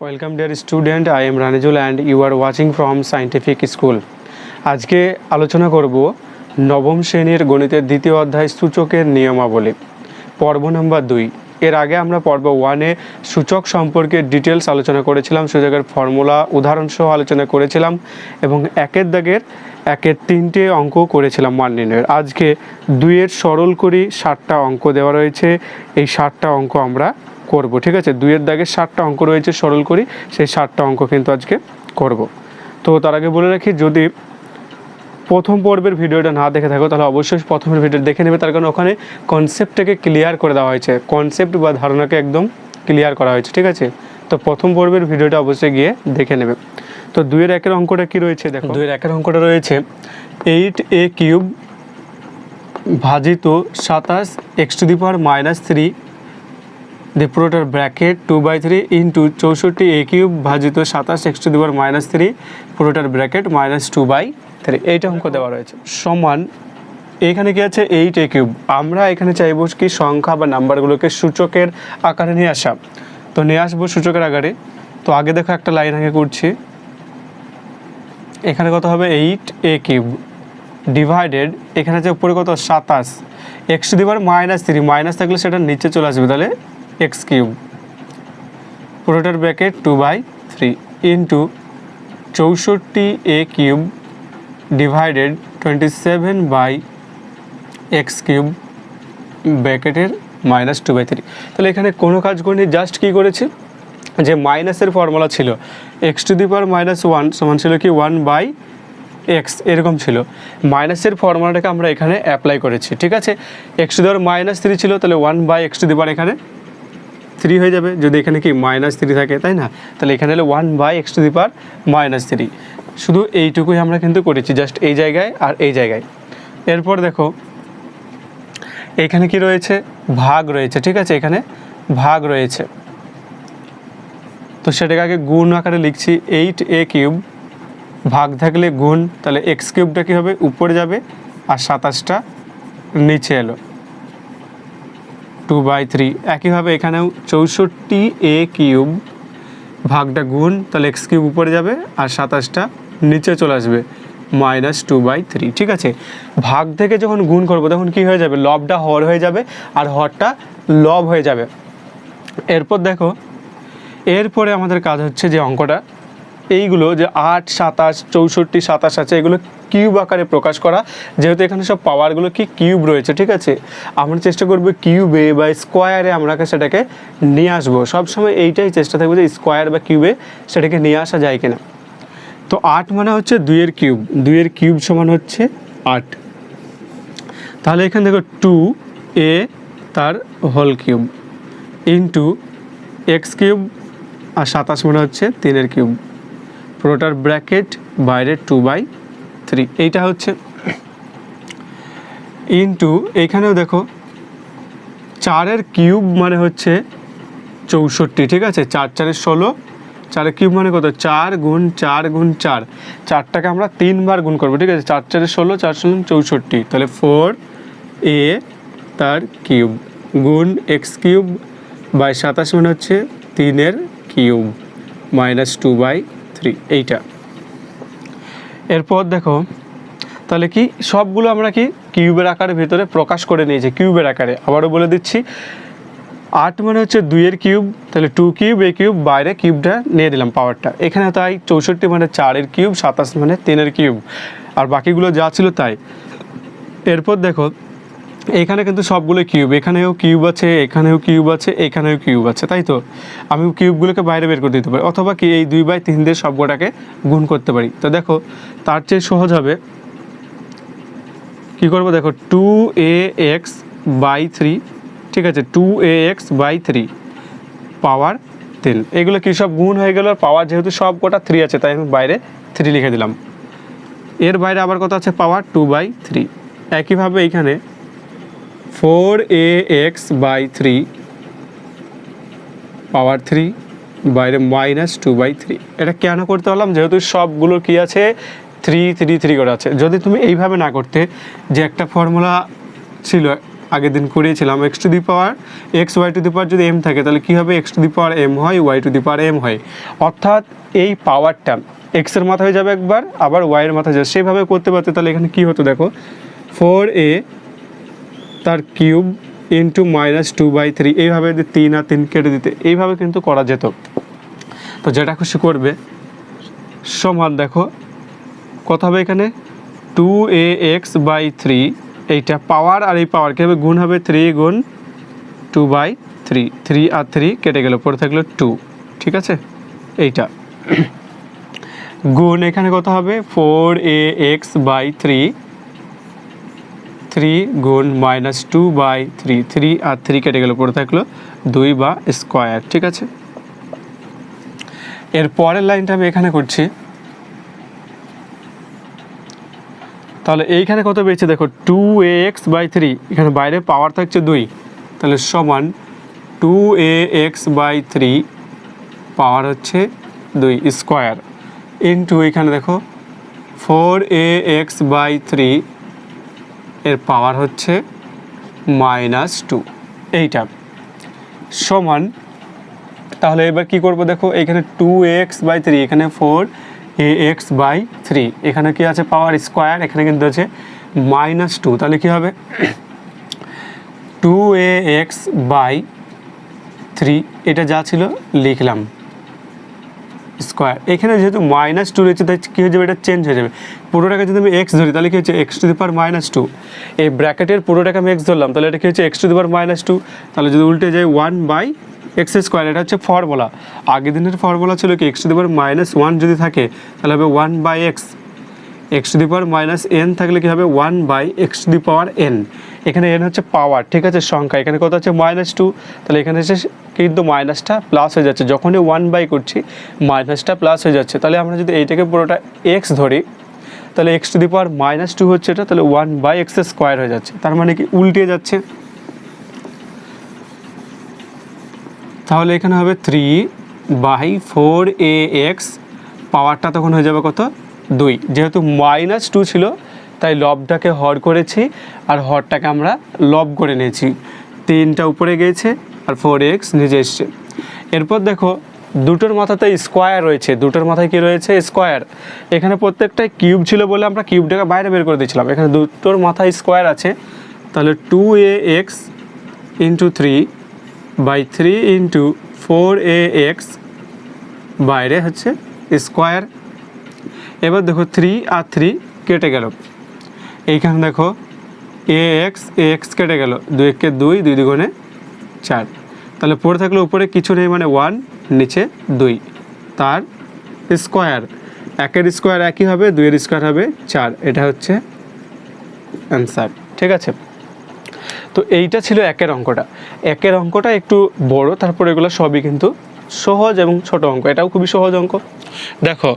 Welcome dear student, I am Ranijul and you are watching from scientific school. আজকে আলোচনা করব নবম শ্রেণীর গণিতের দ্বিতীয় অধ্যায় সূচকের নিয়মাবলী, পর্ব নম্বর 2। এর আগে আমরা পর্ব 1-এ সূচক সম্পর্কে ডিটেলস আলোচনা করেছিলাম, সূচকের ফর্মুলা উদাহরণসহ আলোচনা করেছিলাম এবং একের দাগের 3টে অঙ্ক করেছিলাম মান নির্ণয়ের। আজকে 2-এর সরল করি 60টা অঙ্ক দেওয়া রয়েছে, এই 60টা অঙ্ক আমরা করব। ঠিক আছে, 2-এর দাগের 60টা অঙ্ক রয়েছে সরল করি, সেই 60টা অঙ্ক কিন্তু আজকে করব। তো তার আগে বলে রাখি, যদি প্রথম পর্বের ভিডিওটা না দেখে থাকো তাহলে অবশ্যই প্রথমের ভিডিও দেখে নেবে, তার কারণ ওখানে কনসেপ্টটাকে ক্লিয়ার করে দেওয়া হয়েছে, কনসেপ্ট বা ধারণাকে একদম ক্লিয়ার করা হয়েছে। ঠিক আছে, তো প্রথম পর্বের ভিডিওটা অবশ্যই গিয়ে দেখে নেবে। তো 2-এর 1-এর অঙ্কটা কী রয়েছে দেখো, 2-এর 1-এর অঙ্কটা রয়েছে 8a³ ভাজিত 27 x⁻³ the পুরোটার ব্র্যাকেট 2/3 ইন্টু 64a³ ভাজিত 27 x⁻³ পুরোটার ব্র্যাকেট -2/3, এইটা অঙ্ক দেওয়া রয়েছে। সমান এখানে কি আছে 8a³। আমরা এখানে চাইবো কি সংখ্যা বা নাম্বারগুলোকে সূচকের আকারে নিয়ে আসা, তো নিয়ে আসবো সূচকের আকারে। তো আগে দেখো একটা লাইন আগে করছি, এখানে কত হবে 8a³ ডিভাইডেড, এখানে আছে উপরে কত 27 x⁻³ মাইনাস থাকলে সেটা নিচে চলে আসবে, তাহলে x³ পুরোটার bracket 2/3 into 64a³ divided 27/x³ ব্র্যাকেটের -2/3। তাহলে এখানে কোনো কাজ করিনি, জাস্ট কী করেছি, যে মাইনাসের ফর্মুলা ছিল x⁻1 সমান ছিল কি 1/x, এরকম ছিল। মাইনাসের ফর্মুলাটাকে আমরা এখানে অ্যাপ্লাই করেছি। ঠিক আছে, x⁻³ ছিল, তাহলে 1/x⁻, এখানে 3 হয়ে যাবে, যদি এখানে কি -3 থাকে, তাই না? তাহলে এখানে হলো 1/x⁻³। শুধু এইটুকুই আমরা কিন্তু করেছি, জাস্ট এই জায়গায় আর এই জায়গায়। এরপর দেখো এখানে কি রয়েছে, ভাগ রয়েছে। ঠিক আছে, এখানে ভাগ রয়েছে, তো সেটাকে আগে গুণ আকারে লিখছি। 8a³ ভাগ থাকলে গুণ, তাহলে x³ কী হবে, উপরে যাবে, আর 27টা নিচে এলো 2/3। একইভাবে এখানেও 64a³ ভাগটা গুণ, তাহলে x³ উপরে যাবে আর 27টা নিচে চলে আসবে -2/3। ঠিক আছে, ভাগ থেকে যখন গুণ করব তখন কি হয়ে যাবে, লবটা হর হয়ে যাবে আর হরটা লব হয়ে যাবে। এরপর দেখো, এরপরে আমাদের কাজ হচ্ছে যে অঙ্কটা, এইগুলো যে 8, 27, 64, 27 আছে, এগুলো কিউব আকারে প্রকাশ করা, যেহেতু এখানে সব পাওয়ারগুলো কি কিউব রয়েছে। ঠিক আছে, আমরা চেষ্টা করবো কিউবে বা স্কোয়ারে আমরা সেটাকে নিয়ে আসবো, সবসময় এইটাই চেষ্টা থাকবে যে স্কোয়ার বা কিউবে সেটাকে নিয়ে আসা যায় কিনা। তো 8 মানে হচ্ছে 2-এর কিউব, 2-এর কিউব সমান হচ্ছে 8। তাহলে এখানে দেখো 2a তার হোল কিউব ইন্টু x³ আর 27 মানে হচ্ছে 3-এর কিউব, পুরোটার ব্র্যাকেট বাইরে 2/3, এইটা হচ্ছে ইন্টু এখানেও দেখো 4-এর কিউব মানে হচ্ছে 64। ঠিক আছে, 4 4 16, 4-এর কিউব মানে কত, 4 গুণ 4 গুণ 4, 4টাকে আমরা 3বার গুণ করবো। ঠিক আছে, 4 4 16, 4 16 64, তাহলে 4a তার কিউব গুণ x³ বাই 27 মানে হচ্ছে 3-এর কিউব -2/3, এইটা। এরপর দেখো তাহলে কি সবগুলো আমরা কি কিউবের আকারের ভিতরে প্রকাশ করে নিয়েছি, কিউবের আকারে। আবারও বলে দিচ্ছি, 8 মানে হচ্ছে 2-এর কিউব, তাহলে 2³ a³ বাইরে কিউবটা নিয়ে দিলাম পাওয়ারটা, এখানে তাই 64 মানে 4-এর কিউব, 27 মানে 3-এর কিউব, আর বাকিগুলো যা ছিল তাই। এরপর দেখো এখানে কিন্তু সবগুলো কিউব, এখানেও কিউব আছে, এখানেও কিউব আছে, এখানেও কিউব আছে, তাই তো আমি কিউবগুলোকে বাইরে বের করে দিতে পারি, অথবা কি এই 2/3 দিয়ে সবগুলোটাকে গুণ করতে পারি। তো দেখো তার চেয়ে সহজ হবে, কি করব দেখো 2ax/3, ঠিক আছে, 2ax/3 পাওয়ার 3, এগুলো কি সব গুণ হয়ে গেল, আর পাওয়ার যেহেতু সব কটা 3 আছে তাই আমি বাইরে 3 লিখে দিলাম। এর বাইরে আবার কত আছে, পাওয়ার 2/3। একইভাবে এইখানে 4ax/3 পাওয়ার 3 বাইরে -2/3। এটা কেন করতে পারলাম, যেহেতু সবগুলো কি আছে 3 3 3 করে আছে। যদি তুমি এইভাবে না করতে, যে একটা ফর্মুলা ছিল আগের দিন করিয়েছিলাম x to the power x y to the power যদি এম থাকে তাহলে কী হবে x to the power m হয় y to the power m হয়, অর্থাৎ এই পাওয়ারটা এক্সের মাথা হয়ে যাবে একবার আবার ওয়াইয়ের মাথা যাবে, সেভাবে করতে পারতে তাহলে এখানে কী হতো দেখো 4a তার কিউব ইন্টু -2/3, এইভাবে যদি 3 আর 3 কেটে দিতে এইভাবে কিন্তু করা যেত। তো যেটা খুশি করবে সমান দেখো কত হবে এখানে 2ax/3, এইটা পাওয়ার আর এই পাওয়ার কী হবে গুণ হবে 3 গুণ 2/3, 3 আর 3 কেটে গেল পরে থাকলো 2, ঠিক আছে এইটা গুণ এখানে কত হবে 4ax/3, 3 গুণ -2/3, 3 আর 3 কেটে গেল পরে থাকলো 2 বা স্কোয়ার, ঠিক আছে। এর পরের লাইনটা আমি এখানে করছি, তাহলে এইখানে কত পেয়েছে দেখো 2ax/3, এখানে বাইরে পাওয়ার থাকছে 2, তাহলে সমান 2ax/3 পাওয়ার হচ্ছে 2 স্কোয়ার ইন্টু এখানে দেখো 4ax/3 এর পাওয়ার হচ্ছে -2, এইটা সমান, তাহলে এবার কি করব দেখো এখানে 2ax/3, এখানে 4ax/3, এখানে কি আছে পাওয়ার স্কোয়ার, এখানে কিন্তু আছে -2, তাহলে কি হবে 2ax/3, এটা যা ছিল লিখলাম স্কোয়ার, এখানে যেহেতু -2 রয়েছে তাই কী হয়ে যাবে এটা চেঞ্জ হয়ে যাবে, পুরোটাকে যদি আমি এক্স ধরি তাহলে কী হচ্ছে এক্স টু দি পাওয়ার -2, এই ব্র্যাকেটের পুরোটাকে আমি এক্স ধরলাম তাহলে এটা কী হচ্ছে এক্স টু দি পাওয়ার -2, তাহলে যদি উল্টে যায় 1/x², এটা হচ্ছে ফর্মুলা, আগের দিনের ফর্মুলা ছিল কি এক্স টু দি পাওয়ার -1 যদি থাকে তাহলে হবে 1/x, x to the power -n থাকলে কী হবে 1/x two the power n, এখানে n হচ্ছে পাওয়ার, ঠিক আছে সংখ্যা, এখানে কত আছে -2, তাহলে এখানে এসে কিন্তু মাইনাসটা প্লাস হয়ে যাচ্ছে, যখনই 1/, করছি মাইনাসটা প্লাস হয়ে যাচ্ছে, তাহলে আমরা যদি এইটাকে পুরোটা এক্স ধরি তাহলে এক্স টু দি পাওয়ার -2 হচ্ছে এটা, তাহলে 1/x² হয়ে যাচ্ছে, তার মানে কি উল্টে যাচ্ছে, তাহলে এখানে হবে 3/4ax, পাওয়ারটা তখন হয়ে যাবে কত 2, যেহেতু -2 ছিল তাই লবটাকে হর করেছি আর হরটাকে আমরা লব করে নিয়েছি, 3টা উপরে গিয়েছে আর 4x নিচে এসছে। এরপর দেখো দুটোর মাথাতে স্কোয়ার রয়েছে, দুটোর মাথায় কি রয়েছে স্কোয়ার, এখানে প্রত্যেকটাই কিউব ছিল বলে আমরা কিউবটাকে বাইরে বের করে দিয়েছিলাম, এখানে দুটোর মাথায় স্কোয়ার আছে, তাহলে 2ax × 3/3 × 4ax বাইরে হচ্ছে স্কোয়ার। এবার দেখো 3 আর 3 কেটে গেল, এইখানে দেখো ax কেটে গেল, 2 × 2, 2 × 2 = 4, তাহলে পড়ে থাকলে উপরে কিছু নেই মানে 1, নিচে 2, তার স্কোয়ার, 1-এর স্কোয়ার একই হবে, 2-এর স্কোয়ার হবে 4, এটা হচ্ছে অ্যান্সার, ঠিক আছে। তো এইটা ছিল 1-এর অঙ্কটা, 1-এর অঙ্কটা একটু বড়, তারপরে এগুলো সবই কিন্তু সহজ এবং ছোট অঙ্ক, এটাও খুবই সহজ অঙ্ক। দেখো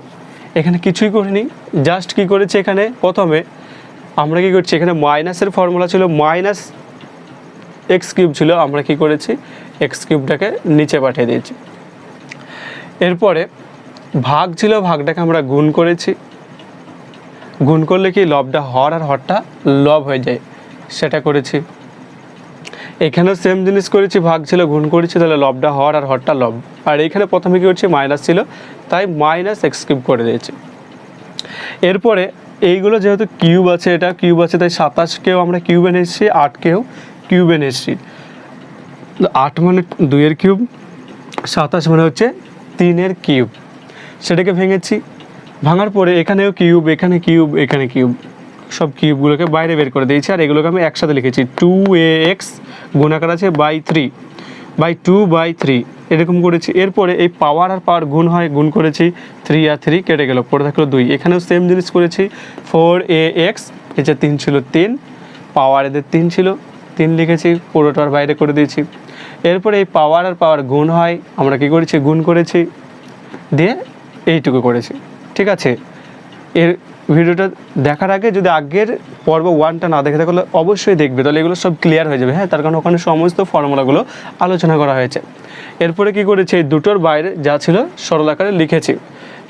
এখানে কিছুই করিনি, জাস্ট কি করেছি এখানে প্রথমে আমরা কি করছি, এখানে মাইনাসের ফর্মুলা ছিল -x³ ছিল, আমরা কি করেছি x³ নিচে পাঠিয়ে দিয়েছি, এরপরে ভাগ ছিল, ভাগটাকে আমরা গুণ করেছি, গুণ করলে কি লবটা হর আর হরটা লব হয়ে যায়, সেটা করেছি, এখানেও সেম জিনিস করেছি, ভাগ ছিল গুণ করেছি, তাহলে লবটা হর আর হরটা লব, আর এইখানে প্রথমে কি করছি মাইনাস ছিল তাই -x³ করে দিয়েছি। এরপরে এইগুলো যেহেতু কিউব আছে, এটা কিউব আছে তাই 27কেও আমরা কিউবে নিয়ে এসেছি, 8কেও কিউবে নিয়ে এসেছি, 8 মানে 2-এর কিউব, 27 মানে হচ্ছে 3-এর কিউব, সেটাকে ভেঙেছি, ভাঙার পরে এখানেও কিউব, এখানে কিউব, এখানে কিউব, সব কিউবগুলোকে বাইরে বের করে দিয়েছি, আর এগুলোকে আমি একসাথে লিখেছি 2ax গুণাকার আছে /2/3 এরকম করেছি। এরপরে এই পাওয়ার আর পাওয়ার গুণ হয়, গুণ করেছি, 3 আর 3 কেটে গেল, পড়ে থাকলো 2, এখানেও সেম জিনিস করেছি, 4ax, এই যে 3 ছিল 3, পাওয়ার এদের 3 ছিল 3 লিখেছি, পুরোটার বাইরে করে দিয়েছি। এরপরে এই পাওয়ার আর পাওয়ার গুণ হয়, আমরা কি করেছি গুণ করেছি, দিয়ে এইটুকু করেছি, ঠিক আছে। এর ভিডিওটা দেখার আগে যদি আগের পর্ব 1টা না দেখে থাকলে অবশ্যই দেখবে, তাহলে এগুলো সব ক্লিয়ার হয়ে যাবে, হ্যাঁ, তার কারণ ওখানে সমস্ত ফর্মুলাগুলো আলোচনা করা হয়েছে। এরপরে কি করেছি এই দুটোর বাইরে যা ছিল সরল আকারে লিখেছি,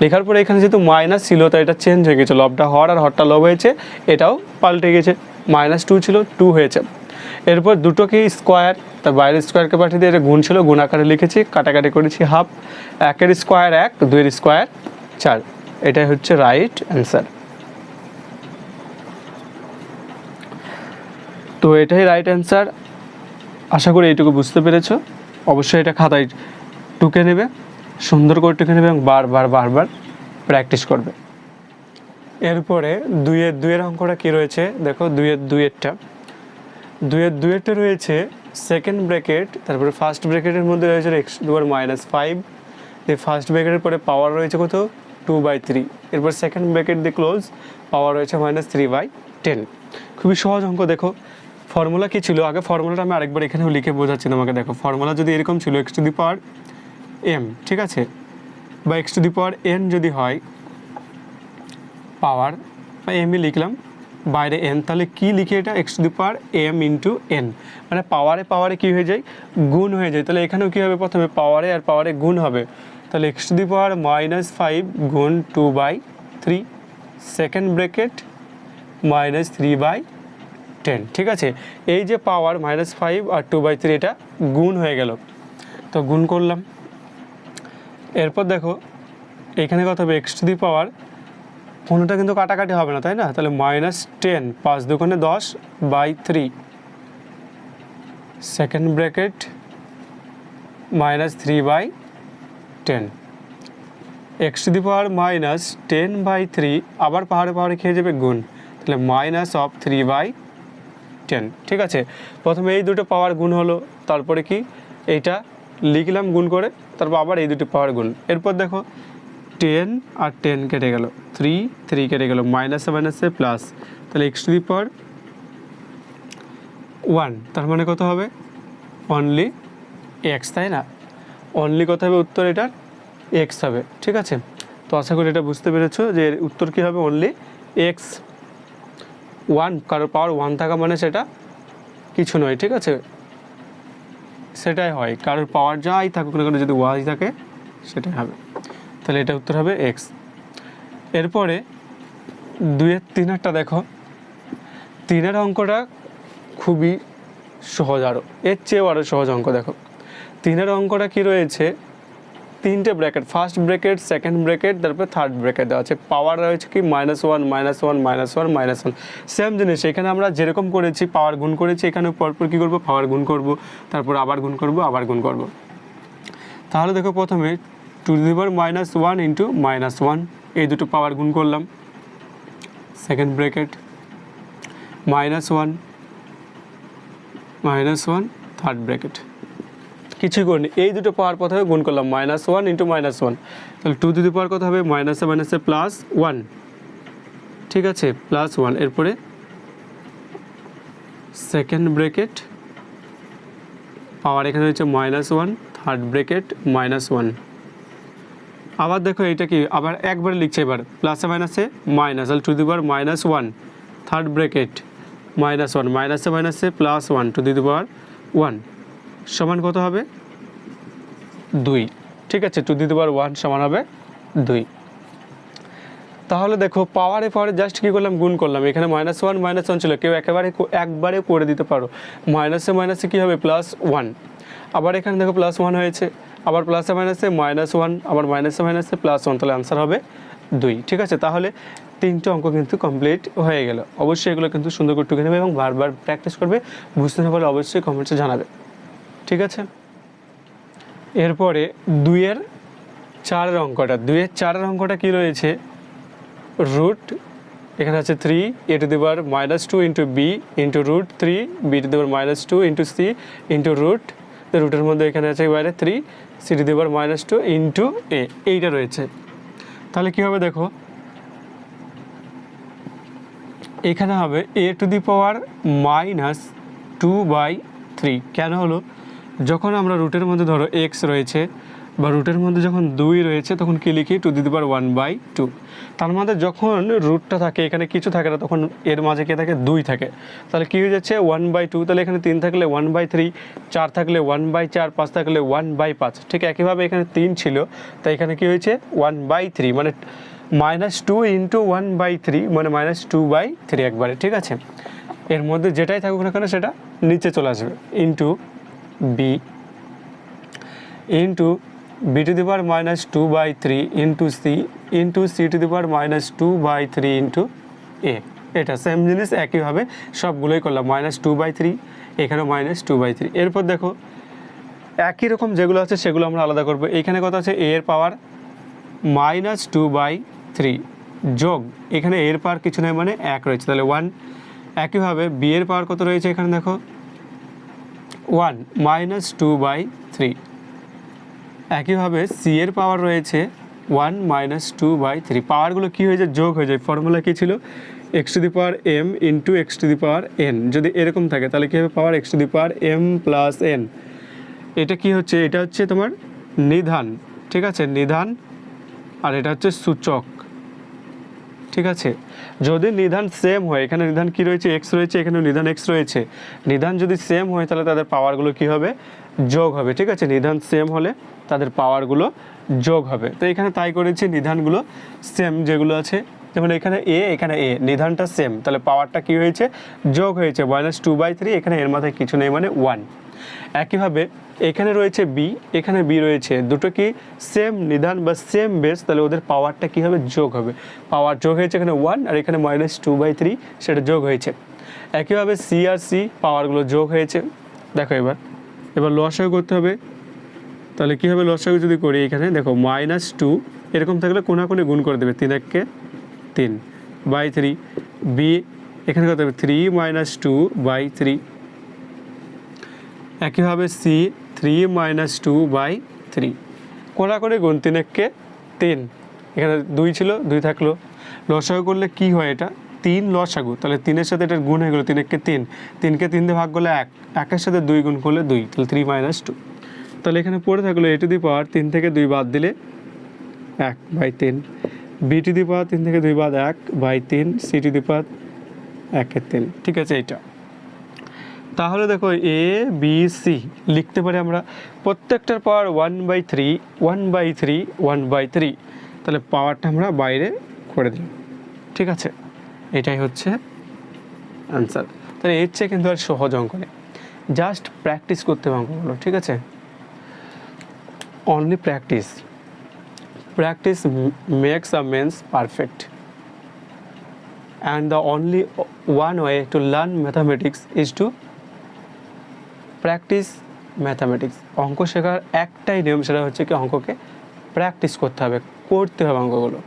লেখার পরে এখানে যেহেতু মাইনাস ছিল তাই এটা চেঞ্জ হয়ে গেছে, লবটা হর আর হরটা লব হয়েছে, এটাও পাল্টে গেছে, -2 ছিল 2 হয়েছে। এরপর দুটোকে স্কোয়ার, তার বাইরের স্কোয়ারকে পাঠিয়ে দিয়ে এটা গুণ ছিল, গুণ আকারে লিখেছি, কাটাকাটি করেছি হাফ, 1-এর স্কোয়ার 1, 2-এর স্কোয়ার 4, এটাই হচ্ছে রাইট অ্যান্সার। তো এটাই রাইট অ্যান্সার। আশা করি এইটুকু বুঝতে পেরেছো। অবশ্যই এটা খাতায় টুকে নেবে, সুন্দর করে টুকে নেবে এবং বারবার প্র্যাকটিস করবে। এরপরে 2-এর অঙ্কটা কী রয়েছে দেখো, 2-এরটা রয়েছে সেকেন্ড ব্র্যাকেট, তারপরে ফার্স্ট ব্র্যাকেটের মধ্যে রয়েছে x⁻5, দিয়ে ফার্স্ট ব্র্যাকেটের পরে পাওয়ার রয়েছে কত 2/3, এরপর সেকেন্ড ব্র্যাকেট দিয়ে ক্লোজ, পাওয়ার রয়েছে -3/10। খুবই সহজ অঙ্ক। দেখো ফর্মুলা কী ছিল, আগে ফর্মুলাটা আমি আরেকবার এখানেও লিখে বোঝাচ্ছি তোমাকে। দেখো ফর্মুলা যদি এরকম ছিল x⁻m, ঠিক আছে, বা x⁻n যদি হয় পাওয়ার, বা এমই লিখলাম বাইরে n, তাহলে কি লিখি এটা x⁻m × n, মানে পাওয়ারে কী হয়ে যায়, গুণ হয়ে যায়। তাহলে এখানেও কী হবে, প্রথমে পাওয়ারে আর পাওয়ারে গুণ হবে, তাহলে x⁻5 গুণ 2/3, সেকেন্ড ব্র্যাকেট -3/10, ঠিক আছে। এই যে পাওয়ার -5 আর 2/3 এটা গুণ হয়ে গেল, তো গুণ করলাম। এরপর দেখো এখানে কত হবে, x⁻, কোনোটা কিন্তু কাটাকাটি হবে না, তাই না, তাহলে -10, 5 দুগুণে 10/3, সেকেন্ড ব্র্যাকেট -3/10, x⁻−10/3, আবার পাহাড়ে খেয়ে যাবে গুণ, তাহলে -3/10, ঠিক আছে। প্রথমে এই দুটো পাওয়ার গুণ হলো, তারপরে কি এইটা লিখলাম গুণ করে, তারপর আবার এই দুটো পাওয়ার গুণ। এরপর দেখো 10 আর 10 কেটে গেল, 3 কেটে গেল, মাইনাসে প্লাস, তাহলে x⁻1, তার মানে কত হবে অনলি x, তাই না, অনলি কত হবে উত্তর, এটার x হবে, ঠিক আছে। তো আশা করি এটা বুঝতে পেরেছো যে এর উত্তর কী হবে, অনলি x। 1 কারোর পাওয়ার 1 থাকা মানে সেটা কিছু নয়, ঠিক আছে, সেটাই হয়, কারোর পাওয়ার যাই থাকুক না কেন যদি y থাকে সেটাই হবে, তাহলে এটা উত্তর হবে x। এরপরে 2-3 দেখো, 3-এর অঙ্কটা খুবই সহজ, এর চেয়েও আরও সহজ অঙ্ক। দেখো 3-এর অঙ্কটা কি রয়েছে, 3টে bracket, first bracket, second bracket, তারপরে থার্ড ব্র্যাকেট দেওয়া আছে, পাওয়ার রয়েছে কি -1, সেম জিনিস এখানে আমরা যেরকম করেছি পাওয়ার গুণ করেছি, এখানে পরপর কী করবো, পাওয়ার গুণ করব, তারপর আবার গুণ করব, তাহলে দেখো প্রথমে 2⁻1 × -1, এই দুটো পাওয়ার গুণ করলাম, সেকেন্ড ব্র্যাকেট -1, থার্ড ব্র্যাকেট, কিছুই করিনি, এই দুটো পাওয়ার প্রথমে গুণ করলাম, -1 × -1, তাহলে 2 কত হবে, মাইনাসে +1, ঠিক আছে, +1, এরপরে সেকেন্ড ব্র্যাকেট, পাওয়ার এখানে হচ্ছে -1, থার্ড ব্র্যাকেট -1, আবার দেখো এটা কি, আবার একবারে লিখছে, এবার প্লাসে মাইনাসে মাইনাস, তাহলে 2⁻1, থার্ড ব্র্যাকেট -1, মাইনাসে +1, 2⁻1 সমান কত হবে 2, ঠিক আছে, 2⁻1 সমান হবে 2। তাহলে দেখো পাওয়ারে জাস্ট কী করলাম, গুণ করলাম, এখানে -1 ছিল, কেউ একবারে করে দিতে পারো, মাইনাসে কী হবে +1, আবার এখানে দেখো +1 হয়েছে, আবার প্লাসে মাইনাসে -1, আবার মাইনাসে +1, তাহলে আনসার হবে 2, ঠিক আছে। তাহলে 3টে অঙ্ক কিন্তু কমপ্লিট হয়ে গেল। অবশ্যই এগুলো কিন্তু সুন্দর করে টুকে নেবে এবং বারবার প্র্যাকটিস করবে, বুঝতে না পারলে অবশ্যই কমেন্টসে জানাবে, ঠিক আছে। এরপরে 2-4 অঙ্কটা, 2-4 অঙ্কটা কী রয়েছে, রুট এখানে আছে 3a⁻² × b × √3 b⁻² × c × root, রুটের মধ্যে এখানে আছে বাইরে 3 c⁻² × a, এইটা রয়েছে। তাহলে কী হবে দেখো, এখানে হবে a⁻²/3, কেন হলো, যখন আমরা রুটের মধ্যে ধরো x রয়েছে বা রুটের মধ্যে যখন 2 রয়েছে তখন কী লিখি 2⁻1/2, তার মধ্যে যখন রুটটা থাকে এখানে কিছু থাকে না, তখন এর মাঝে কে থাকে 2 থাকে, তাহলে কী হয়ে যাচ্ছে 1/2, তাহলে এখানে 3 থাকলে 1/3, 4 থাকলে 1/4, 5 থাকলে 1/5, ঠিক একইভাবে এখানে 3 ছিল, তাই এখানে কী হয়েছে 1/3, মানে -2 × 1/3 মানে -2/3 একবারে, ঠিক আছে। এর মধ্যে যেটাই থাকুক না কেন সেটা নিচে চলে আসবে, into b into b to the power minus two by three into c to the power minus two by three into a. এটা সেম জিনিস একইভাবে সবগুলোই করলাম, মাইনাস টু বাই থ্রি, এখানেও মাইনাস টু বাই থ্রি। এরপর দেখো একই রকম যেগুলো আছে সেগুলো আমরা আলাদা করবো। এইখানে কত আছে, এ এর power minus two by three যোগ এখানে এর পাওয়ার কিছু নয় মানে এক রয়েছে, তাহলে ওয়ান। একইভাবে বি এর পাওয়ার কত রয়েছে এখানে দেখো, one minus two by three. একইভাবে সি এর পাওয়ার রয়েছে one minus two by three. পাওয়ারগুলো কী হয়ে যায়, যোগ হয়ে যায়। ফর্মুলা কী ছিল, x to the power m into x to the power n. যদি এরকম থাকে তাহলে কী হবে, power x to the power M plus n. এটা কি হচ্ছে, এটা হচ্ছে তোমার নিধান, ঠিক আছে, নিধান, আর এটা হচ্ছে সূচক, ঠিক আছে। যদি নিধান সেম হয়, এখানে নিধান কি রয়েছে, এক্স রয়েছে, এখানেও নিধান এক্স রয়েছে, নিধান যদি সেম হয় তাহলে তাদের পাওয়ারগুলো কি হবে, যোগ হবে, ঠিক আছে। নিধান সেম হলে তাদের পাওয়ারগুলো যোগ হবে। তো এখানে তাই করেছি, নিধানগুলো সেম যেগুলো আছে, যেমন এখানে এ নিধানটা সেম, তাহলে পাওয়ারটা কি হয়েছে, যোগ হয়েছে, মাইনাস টু বাই থ্রি, এখানে এর মাথায় কিছু নেই মানে ওয়ান। একইভাবে এখানে রয়েছে বি, এখানে বি রয়েছে, দুটো কি সেম নিধান বা সেম বেস, তাহলে ওদের পাওয়ারটা কী হবে, যোগ হবে। পাওয়ার যোগ হয়েছে এখানে ওয়ান, আর এখানে মাইনাস টু বাই থ্রি, সেটা যোগ হয়েছে। একইভাবে সি আর সি পাওয়ারগুলো যোগ হয়েছে। দেখো এবার লসাগু করতে হবে, তাহলে কী হবে, লসাগু যদি করি এখানে দেখো মাইনাস টু এরকম থাকলে কোনাকুনি গুণ করে দেবে, তিন এককে তিন বাই থ্রি। বি এখানে কত হবে, three minus two by three. একইভাবে c three minus two by three, কোনাকুনি গুণ, তিন এককে তিন, এখানে দুই ছিল, দুই থাকলো। লসাগু করলে কি হয়, এটা তিন লসাগু, তাহলে তিনের সাথে এটার গুণ হয়ে গেলো, তিন এককে তিন, তিনকে তিন দিয়ে ভাগ করলে এক, একের সাথে দুই গুণ করলে দুই, তাহলে থ্রি মাইনাস টু। তাহলে এখানে পড়ে থাকলো এ টু দি পাওয়ার তিন থেকে দুই বাদ দিলে এক বাই তিন, বি টু দি পাওয়ার তিন থেকে দুই বাদ এক বাই তিন, সি টু দি পাওয়ার একের তিন, ঠিক আছে। এইটা তাহলে দেখো এ বি সি লিখতে পারি আমরা প্রত্যেকটার power one by three one by three one by three, তাহলে পাওয়ারটা আমরা বাইরে করে দিলাম, ঠিক আছে। এটাই হচ্ছে অ্যান্সার। তাহলে এর চেয়ে কিন্তু আর সহজ অঙ্ক নেই, জাস্ট প্র্যাকটিস করতে হবে অঙ্কগুলো, ঠিক আছে। Only practice, practice makes a man's perfect, and the only one way to learn mathematics is to practice mathematics. অঙ্ক শেখার একটাই নিয়ম, সেটা হচ্ছে কি অঙ্ককে প্র্যাকটিস করতে হবে, করতে হবে অঙ্কগুলো।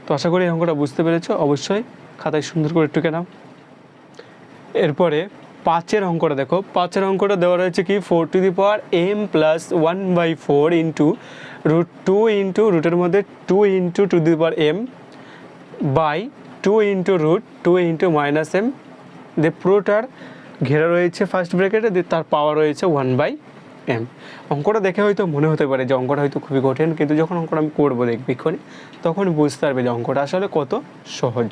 তো আশা করি এই অঙ্কটা বুঝতে পেরেছো, অবশ্যই খাতায় সুন্দর করে টুকে নাও। এরপরে পাঁচের অঙ্কটা দেখো, পাঁচের অঙ্কটা দেওয়া রয়েছে কি, four to the power M plus one by four into root two into রুটের মধ্যে two into two the power M by two into root two into minus M, দিয়ে পুরোটার ঘেরা রয়েছে ফার্স্ট ব্র্যাকেটে, দিয়ে তার পাওয়ার রয়েছে ওয়ান বাই এম। অঙ্কটা দেখে হয়তো মনে হতে পারে যে অঙ্কটা হয়তো খুবই কঠিন, কিন্তু যখন অঙ্কটা আমি করবো দেখবি এক্ষুনি, তখন বুঝতে পারবে যে অঙ্কটা আসলে কত সহজ।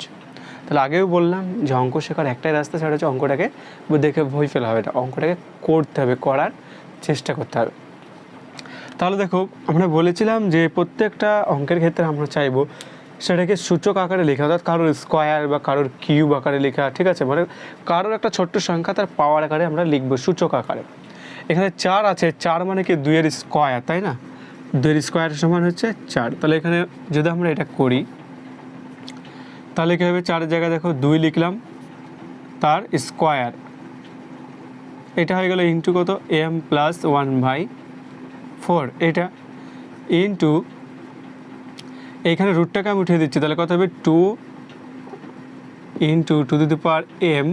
তাহলে আগেও বললাম যে অঙ্ক শেখার একটাই রাস্তা, সেটা হচ্ছে অঙ্কটাকে দেখে ভয় ফেলা হবে না, অঙ্কটাকে করতে হবে, করার চেষ্টা করতে হবে। তাহলে দেখো আমরা বলেছিলাম যে প্রত্যেকটা অঙ্কের ক্ষেত্রে আমরা চাইবো সেটাকে সূচক আকারে লেখা, অর্থাৎ কারোর স্কোয়ার বা কারোর কিউব আকারে লেখা, ঠিক আছে, মানে কারোর একটা ছোট্ট সংখ্যা তার পাওয়ার আকারে আমরা লিখবো সূচক আকারে। এখানে চার আছে, চার মানে কি দুইয়ের স্কোয়ার, তাই না, দুইয়ের স্কোয়ার সমান হচ্ছে চার। তাহলে এখানে যদি আমরা এটা করি তাহলে কী হবে, চারের জায়গায় দেখো দুই লিখলাম, তার স্কোয়ার, এটা হয়ে গেল ইন্টু কত, m plus one by four, এটা ইন্টু এইখানে রুটটাকে আমি উঠিয়ে দিচ্ছি, তাহলে কত হবে two into two to the power m,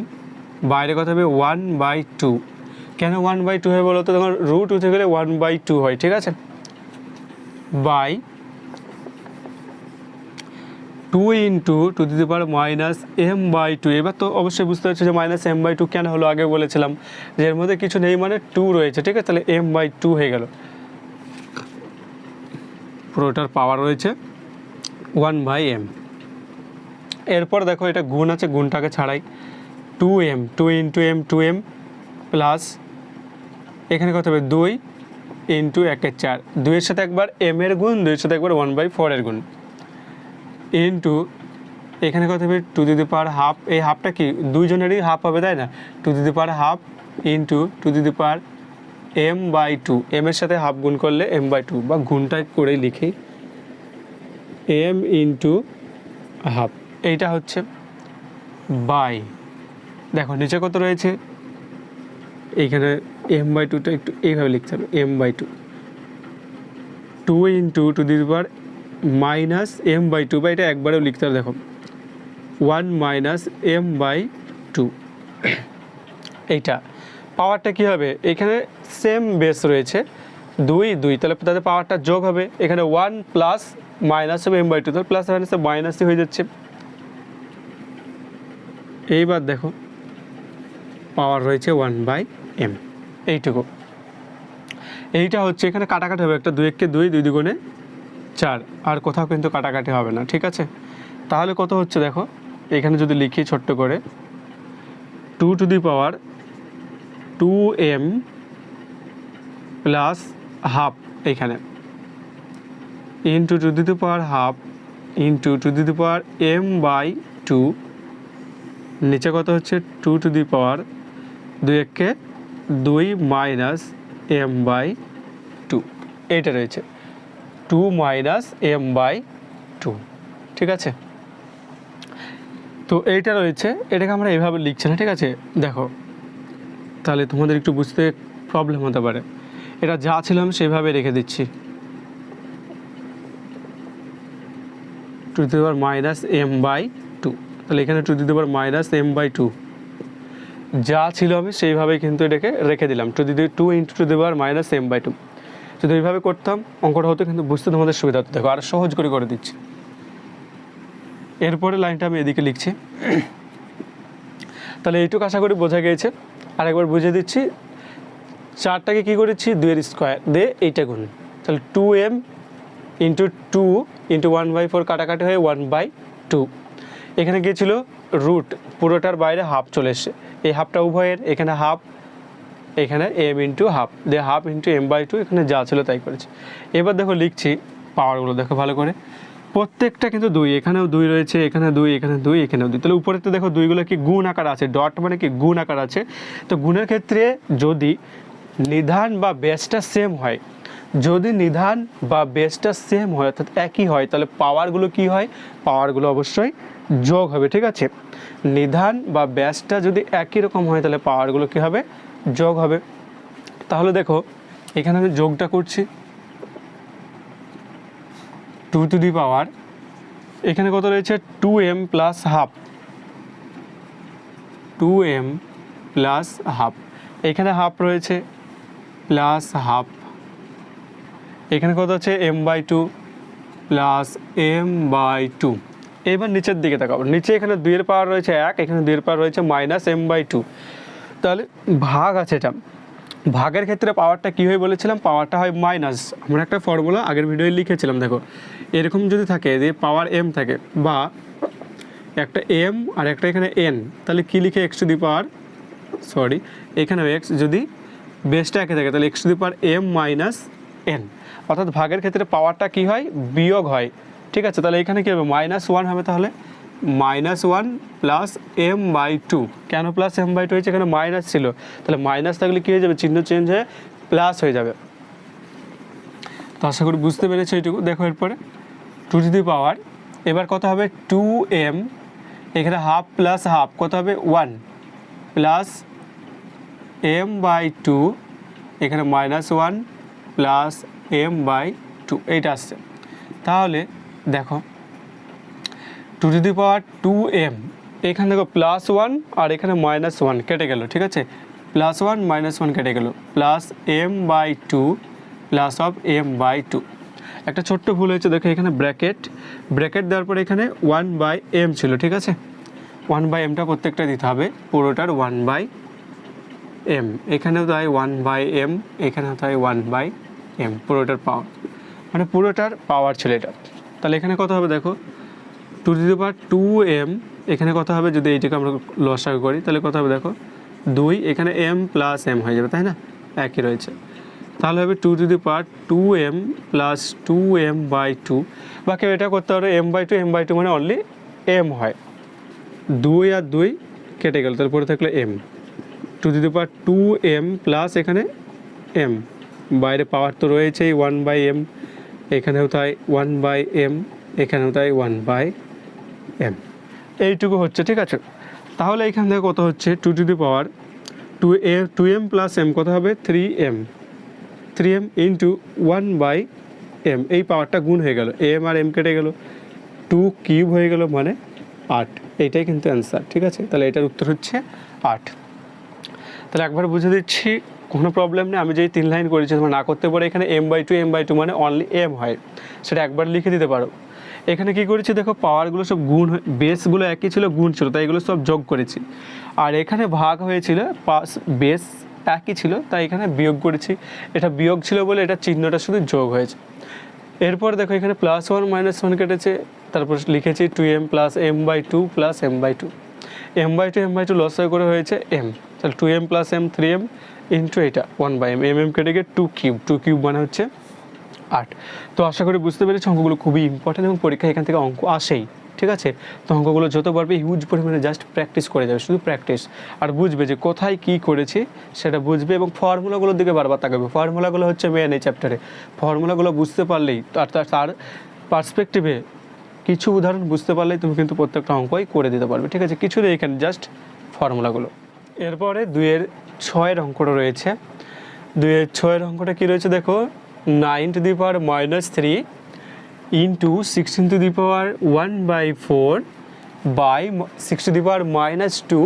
বাইরে কত হবে ওয়ান বাই টু। কেন ওয়ান বাই টু হয় বলো তো, তখন রুট উঠে গেলে ওয়ান বাই টু হয়, ঠিক আছে, by two into two to the power minus m by two. এবার তো অবশ্যই বুঝতে পারছো যে মাইনাস এম বাই টু কেন হলো, আগে বলেছিলাম যে এর মধ্যে কিছু নেই মানে টু রয়েছে, ঠিক আছে, তাহলে এম বাই টু হয়ে গেল, পুরোটার পাওয়ার রয়েছে ওয়ান বাই এম। এরপর দেখো এটা গুণ আছে, গুণটাকে ছাড়াই, two m, two into m, two m plus এখানে কত হবে দুই ইন্টু একের চার, দুইয়ের সাথে একবার এম এর গুণ, দুইয়ের সাথে একবার ওয়ান বাই ফোরের গুণ, ইন্টু এখানে কত হবে টু দি পাওয়ার হাফ, এই হাফটা কি দুইজনেরই হাফ হবে তাই না, two the power half into two the power m/2, এর সাথে হাফ গুণ করলে m/2 বা গুণটা করেই লিখি m ইন্টু হাফ, এইটা হচ্ছে বাই, দেখো নিচে কত রয়েছে, এইখানে m/2টা একটু এইভাবে লিখতে হবে m/2, 2 into two the power minus m/2, বা এটা একবারেও লিখতে হবে, দেখো 1 মাইনাস m/2, এইটা পাওয়ারটা কী হবে, এখানে সেম বেস রয়েছে 2 2, তাহলে তাদের পাওয়ারটা যোগ হবে, এখানে 1 প্লাস মাইনাস হবে m/2, তাহলে প্লাস মাইনাসে মাইনাসই হয়ে যাচ্ছে। এইবার দেখো পাওয়ার রয়েছে 1/m, এইটুকু, এইটা হচ্ছে এখানে কাটাকাটি হবে, একটা 2 1 2, 2 2 4, আর কোথাও কিন্তু কাটাকাটি হবে না, ঠিক আছে। তাহলে কত হচ্ছে দেখো, এখানে যদি লিখি ছোট্ট করে 2 to the power 2m plus half, এইখানে into two the power half into two the power m/2, নিচে কত হচ্ছে 2 to the power 2 1 2 minus m/2, এইটা রয়েছে 2 মাইনাস m/2, ঠিক আছে। তো এইটা রয়েছে, এটাকে আমরা এইভাবে লিখছি না, ঠিক আছে। দেখো তাহলে তোমাদের একটু বুঝতে প্রবলেম হতে পারে, এটা যা ছিলাম সেভাবে রেখে দিচ্ছি, two the power minus m/2, তাহলে এখানে two the power minus m/2 যা ছিল আমি সেইভাবেই কিন্তু এটাকে রেখে দিলাম, 2 into two the power minus m/2। যদি এইভাবে করতাম অঙ্কটা হতো কিন্তু বুঝতে তোমাদের সুবিধা হতো, দেখো আর সহজ করে দিচ্ছি। এরপরে লাইনটা আমি এদিকে লিখছি, তাহলে এইটুকু আশা করি বোঝা গিয়েছে। আরেকবার বুঝিয়ে দিচ্ছি, 4টাকে কী করেছি 2 এর স্কোয়ার দিয়ে এইটা গুণ, তাহলে 2m ইন্টু 2 ইন্টু 1/4 কাটাকাটি হয়ে 1/2, এখানে গিয়েছিল রুট, পুরোটার বাইরে হাফ চলে এসছে, এই হাফটা উভয়ের, এখানে হাফ, এখানে m ইন্টু হাফ দিয়ে হাফ ইন্টু m/2, এখানে যা ছিল তাই করেছি। এবার দেখো লিখছি পাওয়ারগুলো, দেখো ভালো করে, প্রত্যেকটা কিন্তু 2, এখানেও 2 রয়েছে, এখানে 2, এখানে 2, এখানেও 2, তাহলে উপরেতে দেখো 2গুলো কি গুণ আকার আছে, ডট মানে কি গুণ আকার আছে। তো গুণের ক্ষেত্রে যদি নিধান বা বেসটা সেম হয়, যদি নিধান বা বেসটা সেম হয় অর্থাৎ একই হয়, তাহলে পাওয়ারগুলো কি হয়, পাওয়ারগুলো অবশ্যই যোগ হবে, ঠিক আছে। নিধান বা ব্যাসটা যদি একই রকম হয় তাহলে পাওয়ারগুলো কী হবে, যোগ হবে। তাহলে দেখো এখানে আমি যোগটা করছি, 2 টু দি পাওয়ার, এখানে কত রয়েছে 2m plus half, 2m plus half, এখানে হাফ রয়েছে প্লাস হাফ, এখানে কত আছে m/2 প্লাস m/2। এবার নিচের দিকে তাকাবো, নিচে এখানে 2 এর পাওয়ার রয়েছে 1, এখানে 2 এর পাওয়ার রয়েছে মাইনাস m/2, তাহলে ভাগ আছে, এটা ভাগের ক্ষেত্রে পাওয়ারটা কী হয় বলেছিলাম, পাওয়ারটা হয় মাইনাস, আমরা একটা ফর্মুলা আগের ভিডিওয়ে লিখেছিলাম, দেখো এরকম যদি থাকে যে পাওয়ার m থাকে বা একটা m আর একটা এখানে n, তাহলে কী লিখে x to the power, sorry এখানে x, যদি বেসটা একে থাকে তাহলে x to the power m minus n, অর্থাৎ ভাগের ক্ষেত্রে পাওয়ারটা কী হয়, বিয়োগ হয়, ঠিক আছে। তাহলে এখানে কী হবে -1 হবে, তাহলে -1 প্লাস m/2, কেন প্লাস m/2 হয়েছে, এখানে মাইনাস ছিল, তাহলে মাইনাস থাকলে কী হয়ে যাবে, চিহ্ন চেঞ্জ হয়ে প্লাস হয়ে যাবে। তো আশা করি বুঝতে পেরেছো এইটুকু। দেখো এরপরে 2 টু দি পাওয়ার, এবার কত হবে 2m, এখানে হাফ প্লাস হাফ কত হবে 1 প্লাস m/2, এখানে -1 প্লাস m/2, এইটা আসছে। তাহলে দেখো 2 টু দি পাওয়ার 2m, এখানে দেখো +1 আর এখানে -1 কেটে গেল, ঠিক আছে, +1 -1 কেটে গেল, plus m/2 plus of m/2। একটা ছোট্ট ভুল হয়েছে, দেখো এখানে ব্র্যাকেট দেওয়ার পরে এখানে 1/m ছিল, ঠিক আছে, 1/mটা প্রত্যেকটা দিতে হবে, পুরোটার 1/m, এখানেও তাই 1/m, এখানেও তাই 1/m, পুরোটার পাওয়ার, মানে পুরোটার পাওয়ার ছিল এটা। তাহলে এখানে কত হবে দেখো 2 টু দি পাওয়ার 2m, এখানে কত হবে যদি এইটাকে আমরা লসাগু করি তাহলে কত হবে দেখো 2, এখানে m প্লাস m হয়ে যাবে, তাই না, একই রয়েছে। তাহলে হবে 2 to the power 2m plus 2m/2, বা কেউ এটা করতে পারে m/2 মানে অনলি এম হয়, 2 আর 2 কেটে গেল, তারপরে থাকলো m, to the power 2m plus এখানে এম, বাইরে পাওয়ার তো রয়েছেই 1/m, এখানেও তাই 1/m, এখানেও তাই 1/m, এইটুকু হচ্ছে। ঠিক আছে, তাহলে এখান থেকে কত হচ্ছে, two to the power 2m plus m কত হবে 3m ইন্টু 1/m, এই পাওয়ারটা গুণ হয়ে গেল, এম আর এম কেটে গেল, 2 কিউব হয়ে গেল মানে 8, এইটাই কিন্তু অ্যান্সার। ঠিক আছে, তাহলে এটার উত্তর হচ্ছে 8। তাহলে একবার বুঝে দিচ্ছি, কোনো প্রবলেম নেই, আমি যেই 3 লাইন করেছি তোমরা না করতে পারো, এখানে m/2 মানে অনলি m হয়, সেটা একবার লিখে দিতে পারো। এখানে কি করেছি দেখো, পাওয়ারগুলো সব গুণ, বেসগুলো একই ছিল, গুণ ছিল, তাই এগুলো সব যোগ করেছি। আর এখানে ভাগ হয়েছিল, বেস একই ছিল, তাই এখানে বিয়োগ করেছি, এটা বিয়োগ ছিল বলে এটা চিহ্নটা শুধু যোগ হয়েছে। এরপর দেখো এখানে +1 -1 কেটেছে, তারপর লিখেছি 2m plus m/2 plus m/2, m/2 loss হয়ে করে হয়েছে m, তাহলে 2m plus m 3m into এটা 1/m, mm কেটে গিয়ে 2 কিউব মানে হচ্ছে 8। তো আশা করি বুঝতে পেরেছি, অঙ্কগুলো খুবই ইম্পর্টেন্ট এবং পরীক্ষায় এখান থেকে অঙ্ক আসেই। ঠিক আছে, তো অঙ্কগুলো যত পারবে হিউজ পরিমাণে জাস্ট প্র্যাকটিস করে যাবে, শুধু প্র্যাকটিস, আর বুঝবে যে কোথায় কী করেছি সেটা বুঝবে, এবং ফর্মুলাগুলোর দিকে বারবার তাকাবে। ফর্মুলাগুলো হচ্ছে মেন এই চ্যাপ্টারে, ফর্মুলাগুলো বুঝতে পারলেই তার পার্সপেক্টিভে কিছু উদাহরণ বুঝতে পারলেই তুমি কিন্তু প্রত্যেকটা অঙ্কই করে দিতে পারবে। ঠিক আছে, কিছু নেই এখানে, জাস্ট ফর্মুলাগুলো। এরপরে 2-6 অঙ্কটা রয়েছে। 2-6 অঙ্কটা কী রয়েছে দেখো, 9 to the power -3 into 16 to the power 1/4 by 6 to the power -2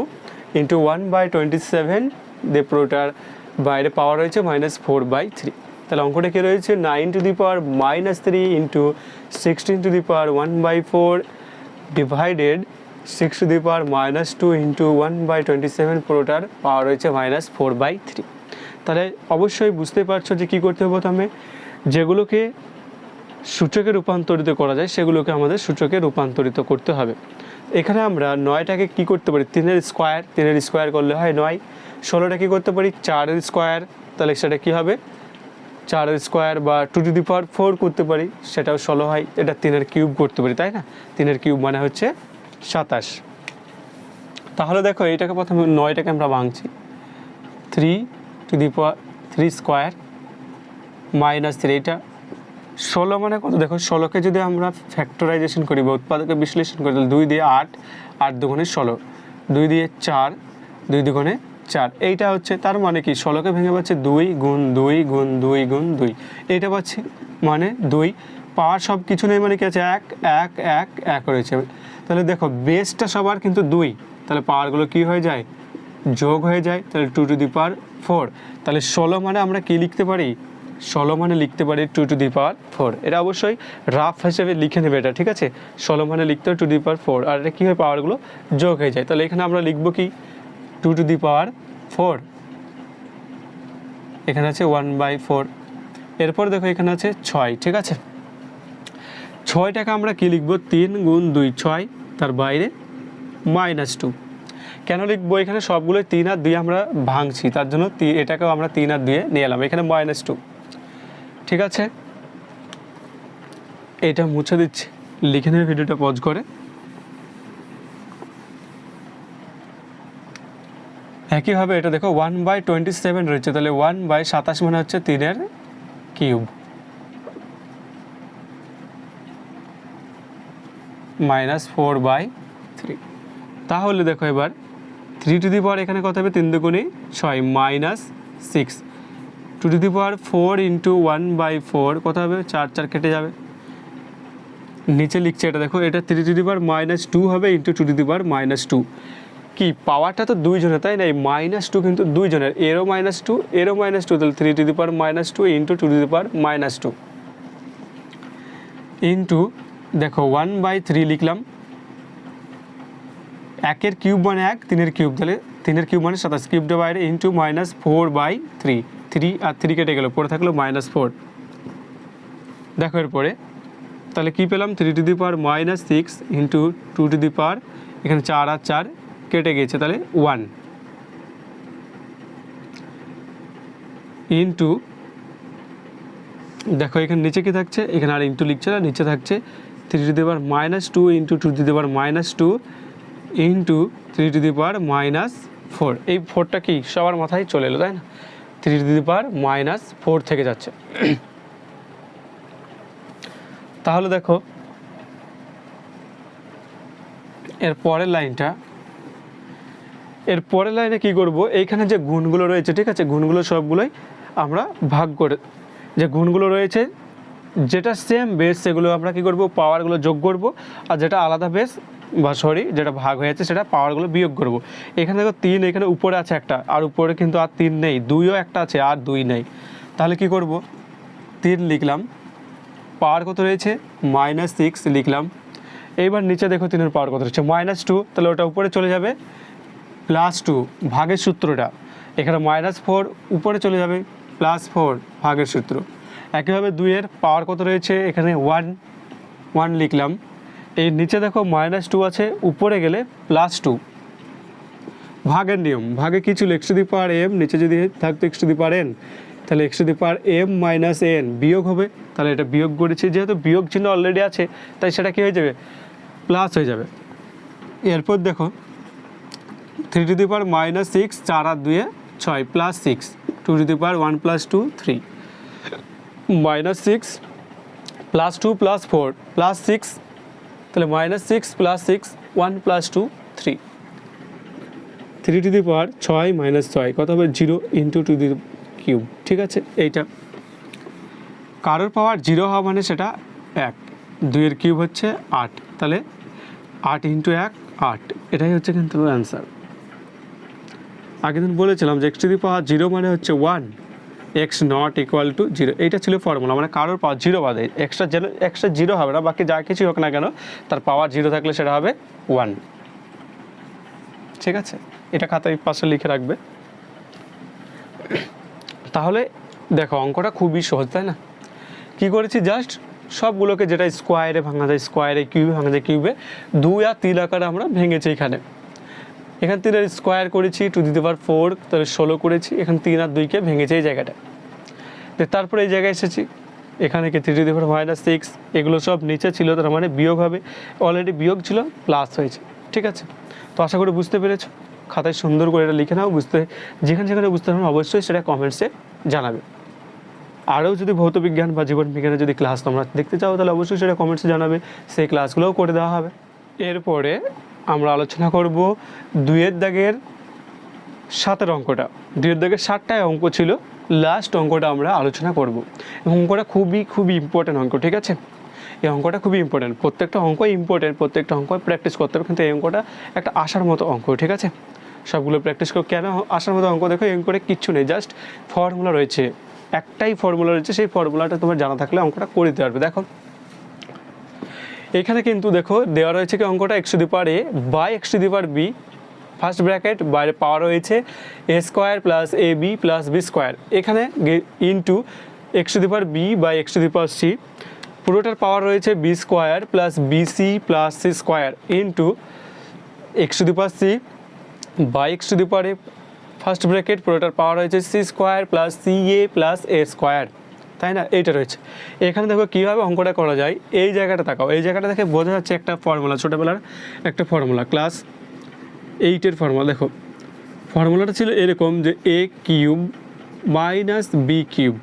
into 1/27, দিয়ে পুরোটার বাইরে পাওয়ার রয়েছে -4/3। তাহলে অঙ্কটা কী রয়েছে, 9 to the power -3 into 16 to the power 1/4 divided 6 to the power -2 into 1/27, পুরোটার পাওয়ার রয়েছে -4/3। তাহলে অবশ্যই বুঝতে পারছো যে কী করতে হবে, প্রথমে যেগুলোকে সূচকে রূপান্তরিত করা যায় সেগুলোকে আমাদের সূচকে রূপান্তরিত করতে হবে। এখানে আমরা 9টাকে কী করতে পারি, 3-এর স্কোয়ার করলে হয় 9। 16টা কী করতে পারি, 4-এর স্কোয়ার, তাহলে সেটা কী হবে 4-এর স্কোয়ার, বা 2 টু দি পাওয়ার 4 করতে পারি, সেটাও 16 হয়। এটা 3-এর কিউব করতে পারি, তাই না, 3-এর কিউব মানে হচ্ছে 27। তাহলে দেখো এইটাকে প্রথমে 9টাকে আমরা ভাঙছি, 3 টু দি পাওয়ার 3 স্কোয়ার -3, এটা 16 মানে কত দেখো, 16কে যদি আমরা ফ্যাক্টরাইজেশন করি বা উৎপাদকে বিশ্লেষণ করি, তাহলে 2 দিয়ে 8, 8 দুগুণে 16, 2 দিয়ে 4, 2 দুগুণে 4, এইটা হচ্ছে, তার মানে কি 16কে ভেঙে পাচ্ছে 2 গুণ 2 গুণ 2 গুণ 2, এইটা পাচ্ছি মানে 2। পাওয়ার সব কিছু নেই মানে কি আছে, 1 1 1 1 রয়েছে। তাহলে দেখো বেসটা সবার কিন্তু 2, তাহলে পাওয়ারগুলো কি হয়ে যায়, যোগ হয়ে যায়, তাহলে 2 টু দি পাওয়ার 4। তাহলে 16 মানে আমরা কি লিখতে পারি, 16 মানে লিখতে পারি 2 টু দি পাওয়ার 4। এটা অবশ্যই রাফ হিসেবে লিখে নেবে এটা, ঠিক আছে, 16 মানে লিখতে হবে 2 টু দি পাওয়ার 4, আর এটা কী হয়, পাওয়ারগুলো যোগ হয়ে যায়। তাহলে এখানে আমরা লিখবো কি 2 টু দি পাওয়ার 4, এখানে আছে 1/4। এরপর দেখো এখানে আছে 6, ঠিক আছে, 6টাকে আমরা কি লিখবো, 3 গুণ 2 6, তার বাইরে -2। কেন লিখবো, এখানে সবগুলো 3 আর 2 আমরা ভাঙছি, তার জন্য এটাকেও আমরা 3 আর 2 নিয়ে এলাম, এখানে -2। ঠিক আছে, এটা মুছে দিচ্ছি, লিখে নেবে ভিডিওটা পজ করে। একইভাবে এটা দেখো 1/27 রয়েছে, তাহলে 1/27 মানে হচ্ছে 3-এর কিউব -4/3। তাহলে দেখো এবার 3 টু দি পাওয়ার এখানে কত হবে, 3 দুগুণে 6 -6, 2 টু দি পাওয়ার 4 ইন্টু 1/4 কত হবে, 4 4 কেটে যাবে, নিচে লিখছে এটা দেখো, এটা 3 টু দি পাওয়ার -2 হবে ইন্টু 2 টু দি পাওয়ার -2। কি পাওয়ারটা তো 2 জনের, তাই না, এই -2 কিন্তু 2 জনের, এরও -2 এরও -2, তাহলে 3 to the power -2 into 2 to the power -2 into দেখো 1/3 লিখলাম, 1-এর কিউব মানে 1, 3-এর কিউব, তাহলে 3-এর কিউব মানে 27, কিউবটা বাইরে ইন্টু -4/3, 3 আর 3 কেটে গেল, পরে থাকলো -4। দেখো এরপরে তাহলে কী পেলাম, 3 to the power -6 into 2 to the power, এখানে 4 আর 4 কেটে গিয়েছে, তাহলে 1 ইন্টু দেখো এখানে নিচে কী থাকছে, এখানে আর ইন্টু লিখছে না, নিচে থাকছে 3 to the power -2 into 2 to the power -2 into 3 to the power -4। এই 4টা কি সবার মাথায় চলে এলো, তাই না? 3 টু দি পাওয়ার -4 থেকে যাচ্ছে। তাহলে দেখো এর পরের লাইনে কি করব, এইখানে যে গুণগুলো রয়েছে, ঠিক আছে, গুণগুলো সবগুলোই আমরা ভাগ করে, যে গুণগুলো রয়েছে যেটা সেম বেস সেগুলো আমরা কি করব, পাওয়ারগুলো যোগ করব, আর যেটা আলাদা বেস যেটা ভাগ হয়েছে সেটা পাওয়ারগুলো বিয়োগ করব। এখানে দেখো 3, এখানে উপরে আছে একটা, আর উপরে কিন্তু আর 3 নেই, 2ও একটা আছে আর 2 নেই। তাহলে কি করব, 3 লিখলাম, পাওয়ার কত রয়েছে -6 লিখলাম। এইবার নিচে দেখো 3 এর পাওয়ার কত রয়েছে -2, তাহলে ওটা উপরে চলে যাবে, +2 ভাগের সূত্রটা, এখানে -4 উপরে চলে যাবে, +4 ভাগের সূত্র। একইভাবে 2 এর পাওয়ার কত রয়েছে, এখানে 1 লিখলাম। এই নিচে দেখো -2 আছে, উপরে গেলে +2 ভাগের নিয়ম, ভাগে কি ছিল x to the power m, নিচে যদি থাকতো x to the power n, তাহলে x to the power m minus n বিয়োগ হবে, তাহলে এটা বিয়োগ করেছি, যেহেতু বিয়োগ চিহ্ন অলরেডি আছে তাই সেটা কি হয়ে যাবে, প্লাস হয়ে যাবে। এরপর দেখো 3 to the power -6, 4 R 2 6 +6, 2 to the পাওয়ার 1 + 2 3, -6 +2 +4 +6, তাহলে -6 +6 1 + 2 3, 3 টু দি পাওয়ার 6 - 6 কত হবে 0 ইন্টু 2 দি কিউব, ঠিক আছে। এইটা কারোর পাওয়ার 0 হওয়া মানে সেটা 1, 2 এর কিউব হচ্ছে 8, তাহলে 8 ইন্টু 1 8, এটাই হচ্ছে কিন্তু অ্যান্সার। আগের দিন বলেছিলাম যে x টু দি পাওয়ার 0 মানে হচ্ছে 1, x নট ইকুয়াল টু 0, এইটা ছিল ফর্মুলা, মানে কারোর পাওয়ার 0 বাদে এক্সট্রা 0 হবে না, বাকি যা কিছুই হোক না কেন তার পাওয়ার 0 থাকলে সেটা হবে 1, ঠিক আছে। এটা খাতায় পাশে লিখে রাখবে। তাহলে দেখো অঙ্কটা খুবই সহজ, তাই না? কি করেছি, জাস্ট সবগুলোকে যেটা স্কোয়ারে ভাঙা যায় স্কোয়ারে, কিউবে ভাঙা যায় কিউবে, 2 আর 3 আকারে আমরা ভেঙেছি। এখানে 3 এর স্কোয়ার করেছি 2 টু দি পাওয়ার 4, তাহলে 16 করেছি। এখানে 3 আর 2কে ভেঙেছি এই জায়গাটা, তারপরে এই জায়গায় এসেছি, এখানে কি 3 টু দি পাওয়ার -6, এগুলো সব নিচে ছিল, তার মানে বিয়োগ হবে, অলরেডি বিয়োগ ছিল প্লাস হয়েছে, ঠিক আছে। তো আশা করি বুঝতে পেরেছো, খাতায় সুন্দর করে এটা লিখে নাও, যেখানে বুঝতে পারবেন অবশ্যই সেটা কমেন্টসে জানাবে। আরও যদি ভৌত বিজ্ঞান বা জীবন বিজ্ঞানের যদি ক্লাস তোমরা দেখতে চাও তাহলে অবশ্যই সেটা কমেন্টসে জানাবে, সেই ক্লাসগুলোও করে দেওয়া হবে। এরপরে আমরা আলোচনা করব 2 এর দাগের 7 অঙ্কটা। 2 এর দাগের 7টায় অঙ্ক ছিল, লাস্ট অঙ্কটা আমরা আলোচনা করব। অঙ্কটা খুবই ইম্পর্টেন্ট অঙ্ক, ঠিক আছে। এই অঙ্কটা খুবই ইম্পর্টেন্ট, প্রত্যেকটা অঙ্কই ইম্পর্টেন্ট, প্রত্যেকটা অঙ্ক প্র্যাকটিস করতে হবে, কিন্তু এই অঙ্কটা একটা আসার মতো অঙ্ক, ঠিক আছে। সবগুলো প্র্যাকটিস করো। কেন আসার মতো অঙ্ক, দেখো এই অঙ্কটা কিচ্ছু নেই, জাস্ট ফর্মুলা রয়েছে, একটাই ফর্মুলা রয়েছে, সেই ফর্মুলাটা তোমার জানা থাকলে অঙ্কটা করে দিতে পারবে। দেখো এখানে কিন্তু দেখো দেওয়া রয়েছে কি অঙ্কটা x to the power a by x to the power b, first bracket, বাইরে পাওয়ার রয়েছে a square plus ab plus b square, এখানে into x to the power b by x to the power c, পুরোটার power রয়েছে b square plus bc plus c square into x to the power c by x to the power a, first bracket, পুরোটার power রয়েছে c square plus ca plus a square, তাই না। এইটা রয়েছে। এখানে দেখো কীভাবে অঙ্কটা করা যায়, এই জায়গাটা তাকাও, এই জায়গাটা দেখে বোঝা যাচ্ছে একটা ফর্মুলা, ছোটোবেলার একটা ফর্মুলা, ক্লাস 8-এর ফর্মুলা। দেখো ফর্মুলাটা ছিল এরকম যে a cube minus b cube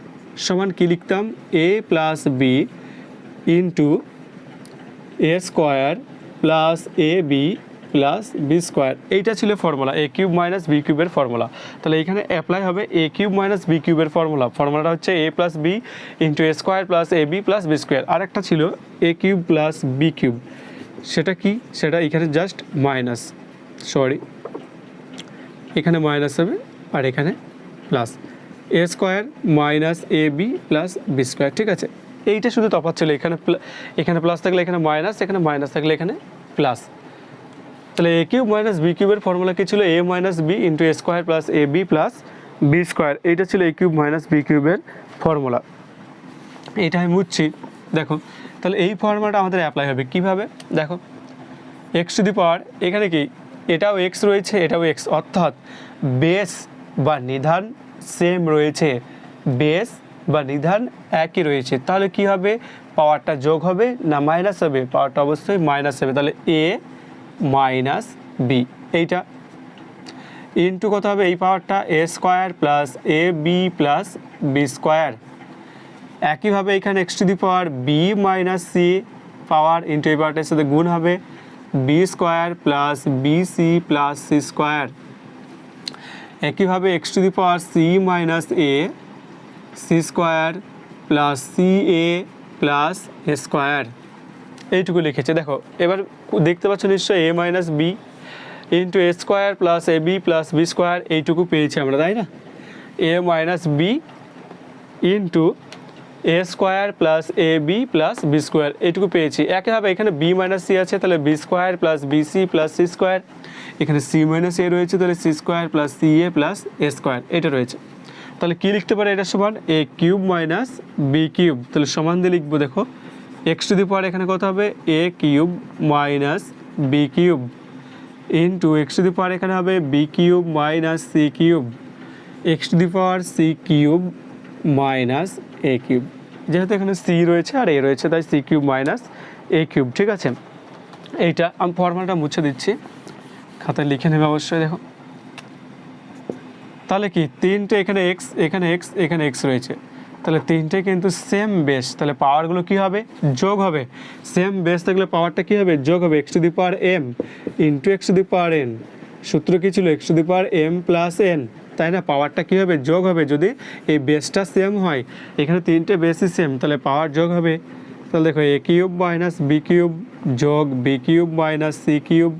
সমান কী লিখতাম, a plus b into a square plus a b plus b square, এইটা ছিল formula, a cube minus b কিউবের ফর্মুলা। তাহলে এখানে অ্যাপ্লাই হবে এ কিউব মাইনাস বি কিউবের ফর্মুলাটা হচ্ছে এ plus B into a square plus a b plus b square. আরেকটা ছিল এ কিউব প্লাস বি কিউব, সেটা কি, সেটা এখানে জাস্ট মাইনাস, এখানে মাইনাস হবে আর এখানে plus, a square minus A b plus b square, ঠিক আছে। এইটা শুধু তফাৎ ছিল, এখানে প্লাস থাকলে এখানে মাইনাস থাকলে এখানে প্লাস। তাহলে এ কিউব মাইনাস বি কিউবের ফর্মুলা কী ছিল, এ minus b into a square plus a b plus b square, এইটা ছিল এ কিউব মাইনাস বি কিউবের ফর্মুলা। এইটা আমি মুছছি, দেখো তাহলে এই ফর্মুলাটা আমাদের অ্যাপ্লাই হবে কীভাবে, দেখো এক্স টু দি পাওয়ার, এখানে কি এটাও এক্স রয়েছে এটাও এক্স, অর্থাৎ বেস বা নিধান সেম রয়েছে, বেস বা নিধান একই রয়েছে, তাহলে কি হবে পাওয়ারটা যোগ হবে না মাইনাস হবে? পাওয়ারটা অবশ্যই মাইনাস হবে, তাহলে এ মাইনাস বি, এইটা ইন্টু কত হবে? এই পাওয়ারটা a square plus a b plus b square. একইভাবে এখানে x to the power b minus c power into এই পাওয়ারটার সাথে গুণ হবে b square plus b c plus c square. একইভাবে x to the power c minus a c square plus c a plus a square, এইটুকু লিখেছে। দেখো এবার দেখতে পাচ্ছ নিশ্চয়ই a minus b into a square plus a b plus b square, এইটুকু পেয়েছি আমরা, তাই না? A minus b into a square plus a b plus b square, এইটুকু পেয়েছি। একইভাবে এখানে বি মাইনাস সি আছে, তাহলে b square plus b c plus c square. এখানে সি মাইনাস এ রয়েছে, তাহলে c square plus c a plus a square, এটা রয়েছে। তাহলে কী লিখতে পারে? এটা সমান a cube minus b cube, তাহলে সমান দিয়ে লিখবো। দেখো এক্স টু দি পাওয়ার এখানে কত হবে? A cube minus b cube into x to the power এখানে হবে b cube minus c cube, x to the power c cube minus a cube. যেহেতু এখানে সি রয়েছে আর এ রয়েছে, তাই c cube minus a cube, ঠিক আছে? এইটা আমি ফর্মুলাটা মুছে দিচ্ছি, খাতায় লিখে নেবে অবশ্যই। দেখো তাহলে কি তিনটে এখানে এক্স এখানে এক্স এখানে এক্স রয়েছে, তাহলে তিনটে কিন্তু সেম বেস, তাহলে পাওয়ারগুলো কী হবে? যোগ হবে। সেম বেস থাকলে পাওয়ারটা কী হবে? যোগ হবে। X to the power m into x to the power n, সূত্র কী ছিল? X to the power M plus n, তাই না? পাওয়ারটা কী হবে? যোগ হবে। যদি এই বেসটা সেম হয়, এখানে তিনটে বেসই সেম, তাহলে পাওয়ার যোগ হবে। তাহলে দেখো a cube minus b cube যোগ b cube minus c cube,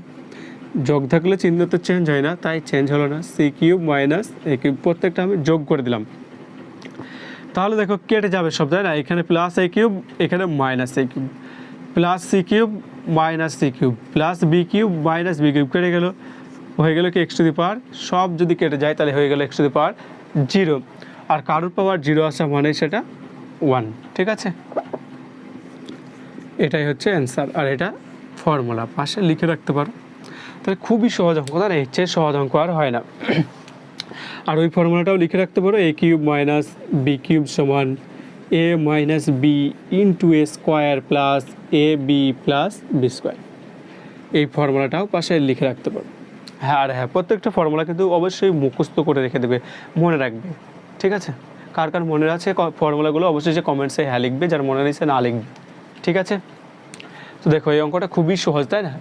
যোগ থাকলে চিহ্ন তো চেঞ্জ হয় না, তাই চেঞ্জ হলো না। C cube minus a cube, প্রত্যেকটা আমি যোগ করে দিলাম। তাহলে দেখো কেটে যাবে সব, তাই না? এখানে প্লাস এ কিউব এখানে minus a cube, plus c cube minus c cube plus b cube minus b cube, কেটে গেল, হয়ে গেল কি এক্স টু দি পাওয়ার। সব যদি কেটে যায় তাহলে হয়ে গেল x to the power zero, আর কারোর পাওয়ার জিরো আসা মানে সেটা ওয়ান, ঠিক আছে? এটাই হচ্ছে অ্যান্সার, আর এটা ফর্মুলা পাশে লিখে রাখতে পারো। তাহলে খুবই সহজ অঙ্ক, তাই না? এর চেয়ে সহজ অঙ্ক আর হয় না। আর ওই ফর্মুলাটাও লিখে রাখতে পারো, এ কিউব মাইনাস বি কিউব সমান এ minus b into a square plus a b plus b square, এই ফর্মুলাটাও পাশে লিখে রাখতে পারো। হ্যাঁ, আর হ্যাঁ, প্রত্যেকটা ফর্মুলা কিন্তু অবশ্যই মুখস্থ করে রেখে দেবে, মনে রাখবে, ঠিক আছে? কার কার মনে আছে ফর্মুলাগুলো অবশ্যই যে কমেন্টসে হ্যাঁ লিখবে, যার মনে নিচ্ছে না লিখবে, ঠিক আছে? তো দেখো এই অঙ্কটা খুবই সহজ, তাই না?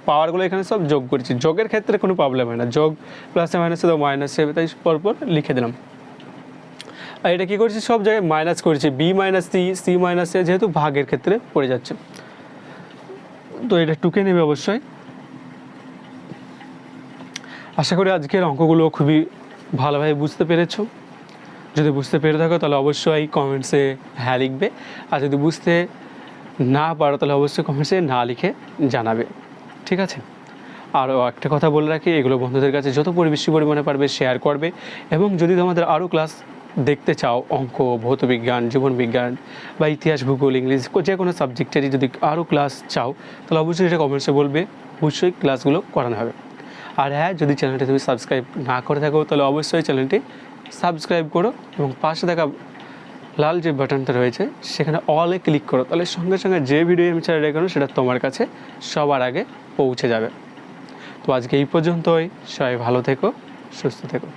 পাওয়ারগুলো এখানে সব যোগ করেছি, যোগের ক্ষেত্রে কোনো প্রবলেম হয় না, যোগ প্লাসে মাইনাসে তো মাইনাস হবে, তাই পরপর লিখে দিলাম। আর এটা কী করেছি? সব জায়গায় মাইনাস করেছি, b minus c, c minus a, যেহেতু ভাগের ক্ষেত্রে পড়ে যাচ্ছে, তো এটা টুকে নেবে অবশ্যই। আশা করি আজকের অঙ্কগুলো খুবই ভালোভাবে বুঝতে পেরেছো। যদি বুঝতে পেরে থাকো তাহলে অবশ্যই কমেন্টসে হ্যাঁ লিখবে, আর যদি বুঝতে না পারো তাহলে অবশ্যই কমেন্টসে না লিখে জানাবে, ঠিক আছে? আরও একটা কথা বলে রাখি, এগুলো বন্ধুদের কাছে যত বেশি পরিমাণে পারবে শেয়ার করবে, এবং যদি তোমাদের আরও ক্লাস দেখতে চাও, অঙ্ক, ভৌতবিজ্ঞান, জীবনবিজ্ঞান বা ইতিহাস, ভূগোল, ইংলিশ, যে কোনো সাবজেক্টেরই যদি আরও ক্লাস চাও তাহলে অবশ্যই এটা কমেন্টসে বলবে, অবশ্যই ক্লাসগুলো করানো হবে। আর হ্যাঁ, যদি চ্যানেলটি তুমি সাবস্ক্রাইব না করে থাকো তাহলে অবশ্যই চ্যানেলটি সাবস্ক্রাইব করো, এবং পাশে থাকা লাল যে বাটনটা রয়েছে সেখানে অলে ক্লিক করো, তাহলে সঙ্গে সঙ্গে যে ভিডিও আমি ছেড়ে রেখে সেটা তোমার কাছে সবার আগে পৌঁছে যাবে। তো আজকে এই পর্যন্তই, সবাই ভালো থেকো, সুস্থ থেকো।